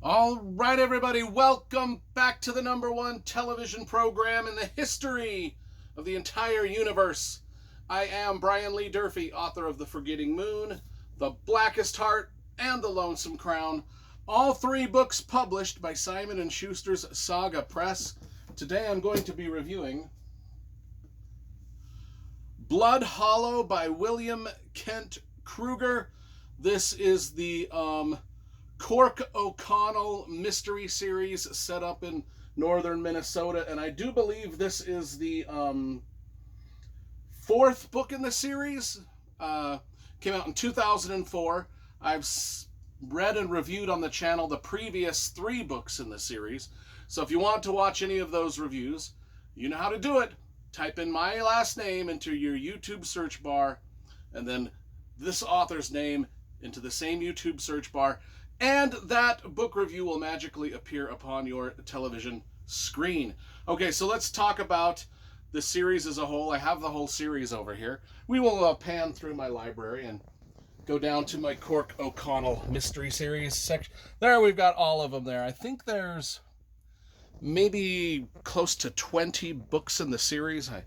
All right, everybody, welcome back to the #1 television program in the history of the entire universe. I am Brian Lee Durfee, author of The Forgetting Moon, The Blackest Heart, and The Lonesome Crown, all three books published by Simon & Schuster's Saga Press. Today I'm going to be reviewing Blood Hollow by William Kent Krueger. This is the Cork O'Connell mystery series set up in northern Minnesota, and I do believe this is the fourth book in the series. Came out in 2004. I've read and reviewed on the channel the previous three books in the series, so if you want to watch any of those reviews, you know how to do it. Type in my last name into your YouTube search bar, and then this author's name into the same YouTube search bar, and that book review will magically appear upon your television screen. Okay, so let's talk about the series as a whole. I have the whole series over here. We will pan through my library and go down to my Cork O'Connell mystery series section. There, we've got all of them there. I think there's maybe close to 20 books in the series. I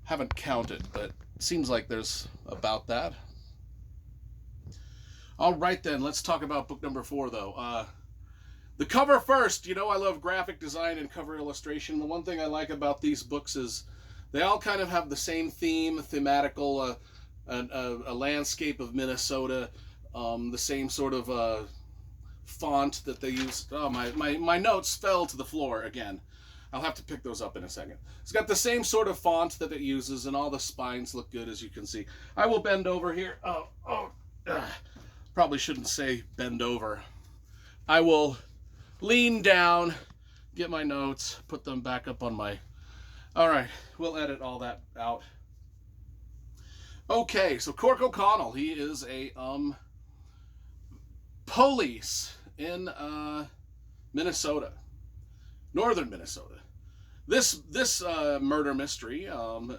haven't counted, but it seems like there's about that. All right, then, let's talk about book number 4, though. The cover first. You know, I love graphic design and cover illustration. The one thing I like about these books is they all kind of have the same theme, thematical, a landscape of Minnesota, the same sort of font that they use. Oh, my notes fell to the floor again. I'll have to pick those up in a second. It's got the same sort of font that it uses, and all the spines look good, as you can see. I will bend over here. Probably shouldn't say bend over. I will lean down, get my notes, put them back up on my... All right, we'll edit all that out. Okay, so Cork O'Connell, he is a police in Minnesota, northern Minnesota. This murder mystery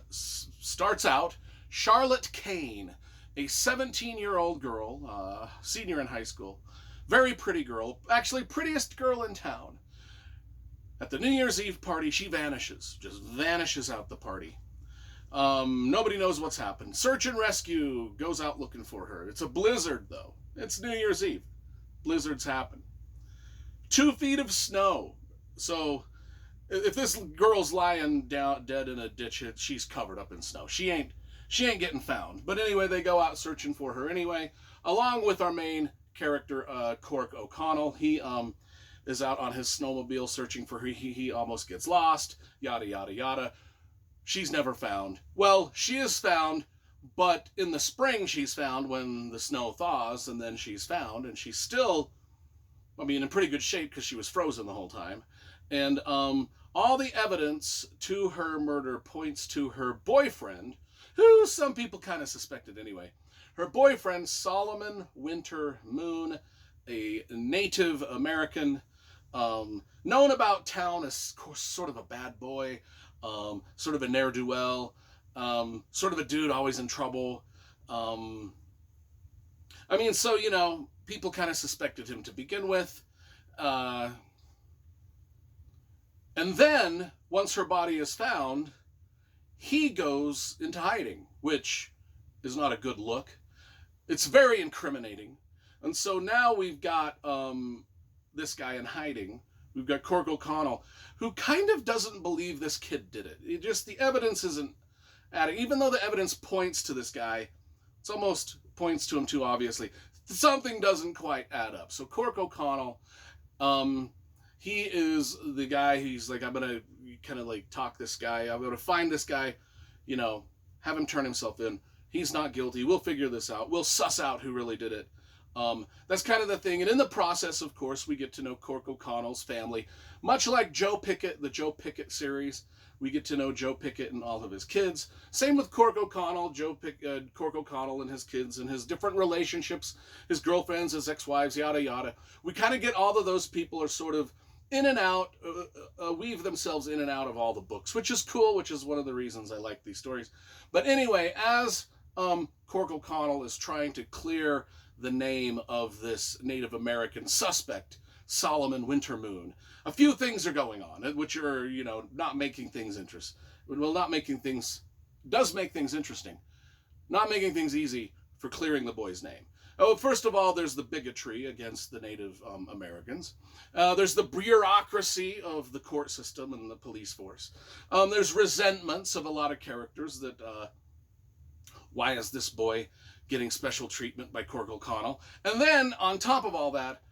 starts out Charlotte Kane, a 17-year-old girl, senior in high school, very pretty girl, actually prettiest girl in town. At the New Year's Eve party, she vanishes, just vanishes out the party. Nobody knows what's happened. Search and rescue goes out looking for her. It's a blizzard, though. It's New Year's Eve. Blizzards happen. 2 feet of snow. So if this girl's lying down dead in a ditch, she's covered up in snow. She ain't getting found. But anyway, they go out searching for her anyway, along with our main character, Cork O'Connell. He is out on his snowmobile searching for her. He almost gets lost, yada, yada, yada. She's never found. Well, she is found, but in the spring she's found when the snow thaws, and then she's found, and she's still, I mean, in pretty good shape because she was frozen the whole time. And all the evidence to her murder points to her boyfriend, who some people kind of suspected anyway. Her boyfriend, Solomon Winter Moon, a Native American, known about town as sort of a bad boy, sort of a ne'er-do-well, sort of a dude always in trouble. I mean, so, you know, people kind of suspected him to begin with. And then, once her body is found, he goes into hiding, which is not a good look. It's very incriminating. And so now we've got this guy in hiding. We've got Cork O'Connell, who kind of doesn't believe this kid did it. The evidence isn't adding. Even though the evidence points to this guy, it's almost points to him too obviously. Something doesn't quite add up. So Cork O'Connell, he is the guy. He's like, I'm going to kind of like talk this guy. I'm going to find this guy, you know, have him turn himself in. He's not guilty. We'll figure this out. We'll suss out who really did it. That's kind of the thing. And in the process, of course, we get to know Cork O'Connell's family. Much like Joe Pickett, the Joe Pickett series, we get to know Joe Pickett and all of his kids. Same with Cork O'Connell, Cork O'Connell and his kids and his different relationships, his girlfriends, his ex-wives, yada, yada. We kind of get all of those people are sort of in and out, weave themselves in and out of all the books, which is cool, which is one of the reasons I like these stories. But anyway, as Cork O'Connell is trying to clear the name of this Native American suspect, Solomon Wintermoon. A few things are going on, which are, not making things interesting. Well, not making things, does make things interesting. Not making things easy for clearing the boy's name. Oh, first of all, there's the bigotry against the Native Americans. There's the bureaucracy of the court system and the police force. There's resentments of a lot of characters that, why is this boy getting special treatment by Cork O'Connell? And then, on top of all that,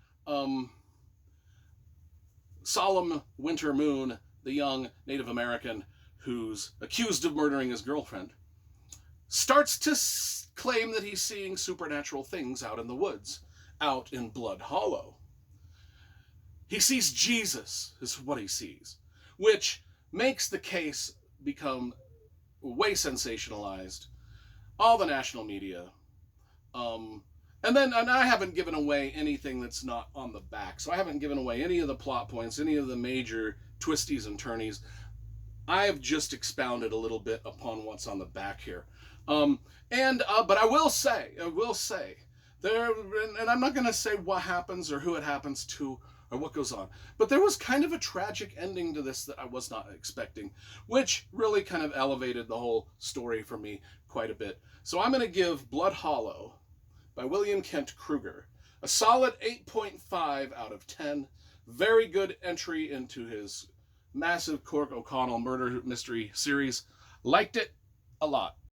Solomon Wintermoon, the young Native American who's accused of murdering his girlfriend, starts to claim that he's seeing supernatural things out in the woods, out in Blood Hollow. He sees Jesus, is what he sees, which makes the case become way sensationalized. All the national media. And I haven't given away anything that's not on the back. So I haven't given away any of the plot points, any of the major twisties and turnies. I have just expounded a little bit upon what's on the back here. But I will say, and I'm not going to say what happens or who it happens to or what goes on, but there was kind of a tragic ending to this that I was not expecting, which really kind of elevated the whole story for me quite a bit. So I'm going to give Blood Hollow by William Kent Krueger a solid 8.5 out of 10. Very good entry into his massive Cork O'Connell murder mystery series. Liked it a lot.